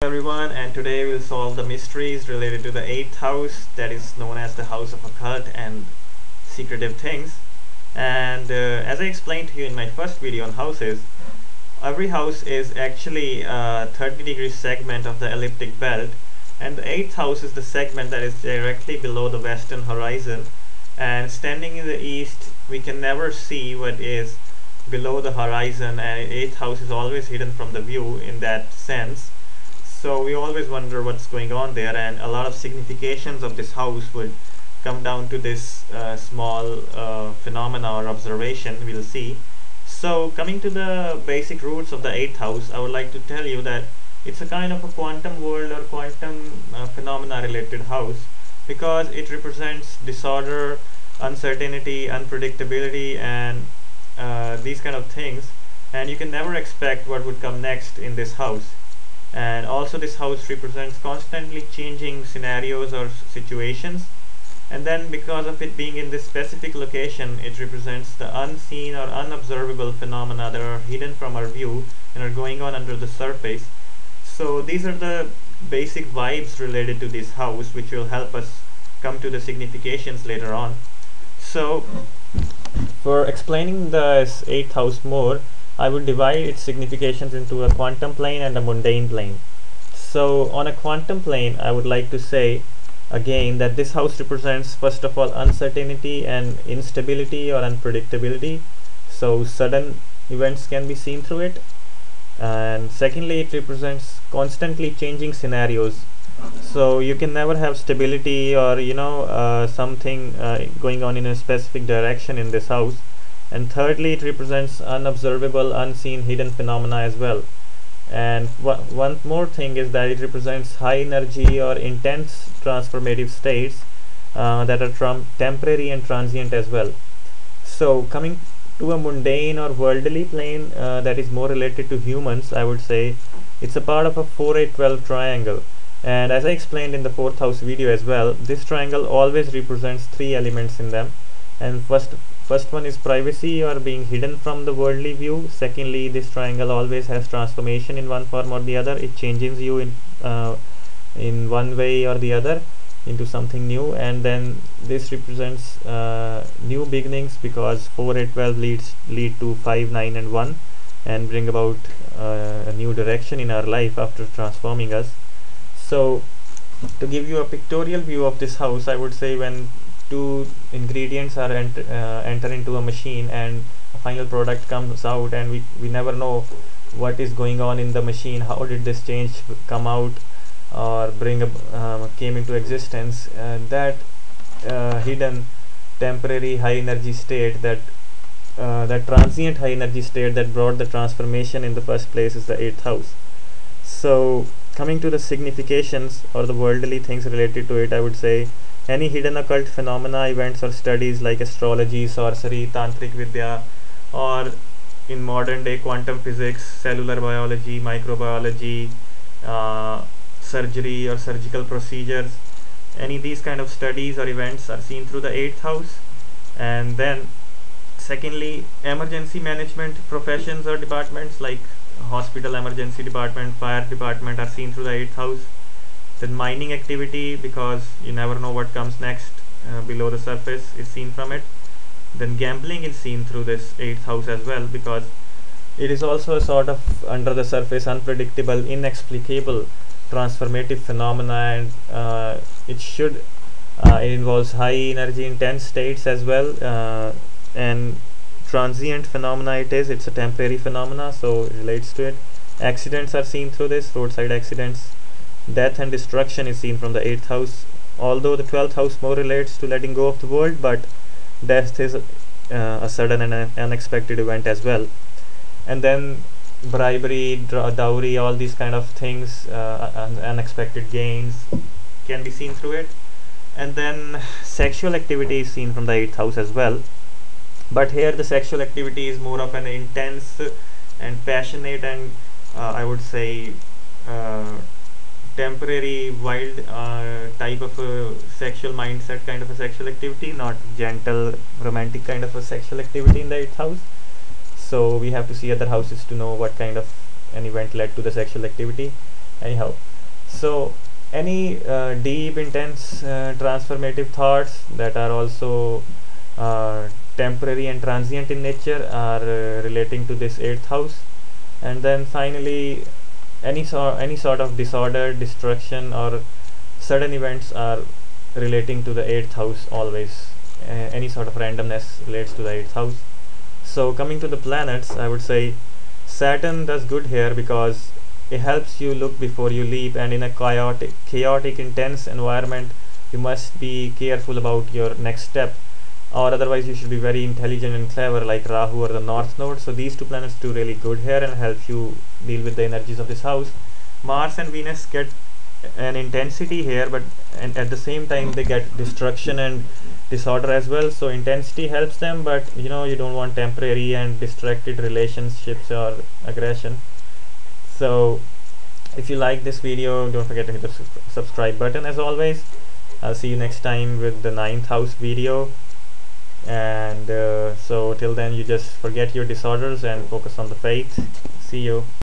Everyone, and today we'll solve the mysteries related to the 8th house, that is known as the house of occult and secretive things. And as I explained to you in my first video on houses, every house is actually a 30-degree segment of the elliptic belt, and the 8th house is the segment that is directly below the western horizon. And standing in the east, we can never see what is below the horizon, and 8th house is always hidden from the view in that sense. So we always wonder what's going on there, and a lot of significations of this house would come down to this small phenomena or observation we'll see. So coming to the basic roots of the 8th house, I would like to tell you that it's a kind of a quantum world or quantum phenomena related house, because it represents disorder, uncertainty, unpredictability, and these kind of things, and you can never expect what would come next in this house. And also this house represents constantly changing scenarios or situations, and then because of it being in this specific location, it represents the unseen or unobservable phenomena that are hidden from our view and are going on under the surface. So these are the basic vibes related to this house, which will help us come to the significations later on. So for explaining this 8th house more, I would divide its significations into a quantum plane and a mundane plane. So on a quantum plane, I would like to say again that this house represents first of all uncertainty and instability or unpredictability. So sudden events can be seen through it. And secondly, it represents constantly changing scenarios. So you can never have stability or something going on in a specific direction in this house. And thirdly, it represents unobservable, unseen, hidden phenomena as well. And one more thing is that it represents high energy or intense transformative states that are temporary and transient as well. So coming to a mundane or worldly plane that is more related to humans, I would say it's a part of a 4-8-12 triangle. And as I explained in the 4th house video as well, this triangle always represents 3 elements in them. And first one is privacy or being hidden from the worldly view. Secondly, this triangle always has transformation in one form or the other. It changes you in one way or the other into something new. And then this represents new beginnings, because 4, 8, 12 lead to 5, 9 and 1 and bring about a new direction in our life after transforming us. So to give you a pictorial view of this house, I would say when 2 ingredients are enter into a machine and a final product comes out, and we never know what is going on in the machine, how did this change come out or came into existence. That hidden temporary high energy state, that transient high energy state that brought the transformation in the first place, is the 8th house. So coming to the significations or the worldly things related to it, I would say any hidden occult phenomena, events or studies like astrology, sorcery, tantric vidya, or in modern day quantum physics, cellular biology, microbiology, surgery or surgical procedures, any of these kind of studies or events are seen through the 8th house. And then secondly, emergency management professions or departments like hospital emergency department, fire department are seen through the 8th house. Then mining activity, because you never know what comes next below the surface, is seen from it. Then gambling is seen through this 8th house as well, because it is also a sort of under the surface unpredictable, inexplicable transformative phenomena, and it involves high energy intense states as well, and transient phenomena it's a temporary phenomena, so it relates to it. Accidents are seen through this, roadside accidents. Death and destruction is seen from the 8th house, although the 12th house more relates to letting go of the world, but death is a sudden and unexpected event as well. And then bribery, dowry, all these kind of things, unexpected gains can be seen through it. And then sexual activity is seen from the 8th house as well, but here the sexual activity is more of an intense and passionate and I would say temporary wild type of a sexual mindset kind of a sexual activity, not gentle romantic kind of a sexual activity in the 8th house. So we have to see other houses to know what kind of an event led to the sexual activity. Anyhow, So any deep, intense, transformative thoughts that are also temporary and transient in nature are relating to this 8th house. And then finally, any sort of disorder, destruction, or sudden events are relating to the 8th house always. Any sort of randomness relates to the 8th house. So coming to the planets, I would say Saturn does good here because it helps you look before you leap, and in a chaotic, intense environment, you must be careful about your next step, or otherwise you should be very intelligent and clever like Rahu or the North Node. So these two planets do really good here and help you deal with the energies of this house. Mars and Venus get an intensity here, but and at the same time they get destruction and disorder as well. So intensity helps them, but you know, you don't want temporary and distracted relationships or aggression. So if you like this video, don't forget to hit the subscribe button as always. I'll see you next time with the 9th house video. And so till then, you just forget your disorders and focus on the faith. See you.